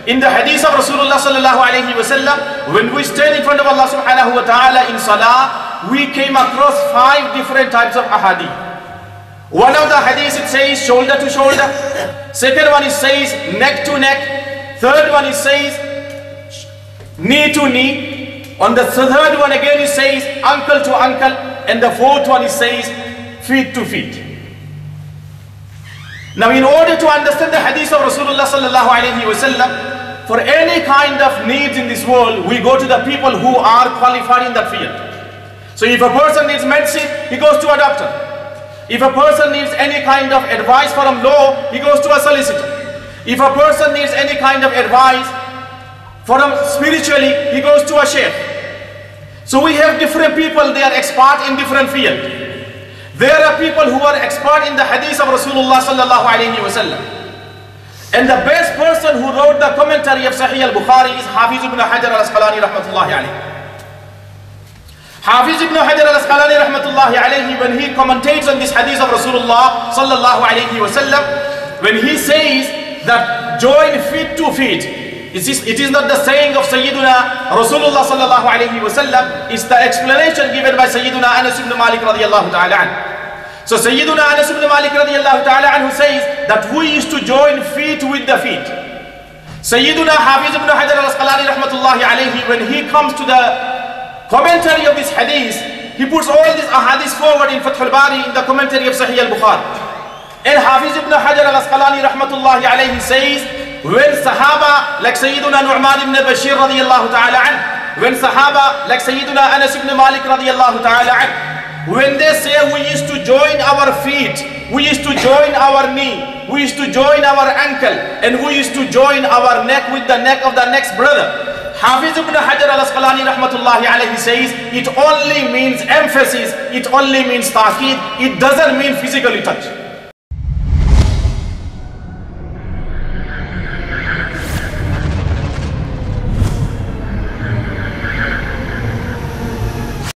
In the hadith of Rasulullah sallallahu alayhi wa sallam, when we stand in front of Allah subhanahu wa ta'ala in salah, we came across 5 different types of ahadith. One of the hadith, it says shoulder to shoulder. Second one, it says neck to neck. Third one, it says knee to knee. On the third one again, it says ankle to ankle. And the fourth one, it says feet to feet. Now, in order to understand the hadith of Rasulullah sallallahu alayhi wa sallam, for any kind of needs in this world, we go to the people who are qualified in that field. So if a person needs medicine, he goes to a doctor. If a person needs any kind of advice from law, he goes to a solicitor. If a person needs any kind of advice from spiritually, he goes to a sheikh. So we have different people, they are expert in different fields. There are people who are expert in the hadith of Rasulullah sallallahu alayhi wa sallam. And the best person who wrote the commentary of Sahih al-Bukhari is Hafiz ibn Hajar al-Asqalani rahmatullahi alayhi. Hafiz ibn Hajar al-Asqalani rahmatullahi alayhi, when he commentates on this hadith of Rasulullah sallallahu alayhi wa sallam, when he says that join feet to feet, it is not the saying of Sayyiduna Rasulullah sallallahu alayhi wa sallam, it's the explanation given by Sayyiduna Anas ibn Malik radiyallahu ta'ala anhu. So Sayyiduna Anas ibn Malik radiyallahu ta'ala anhu says that we used to join feet with the feet. Sayyiduna Hafiz ibn Hajar al-Asqalani rahmatullahi alayhi, when he comes to the commentary of this hadith, he puts all these ahadith forward in Fath al-Bari in the commentary of Sahih al-Bukhari. And Hafiz ibn Hajar al-Asqalani rahmatullahi alayhi says, when Sahaba like Sayyiduna Nu'man ibn Bashir radiyallahu ta'ala anhu, when Sahaba like Sayyiduna Anas ibn Malik radiyallahu ta'ala anhu, when they say we used to join our feet, we used to join our knee, we used to join our ankle, and we used to join our neck with the neck of the next brother, Hafiz ibn Hajar al-Asqalani rahmatullahi alayhi says it only means emphasis, it only means ta'keed, it doesn't mean physically touch.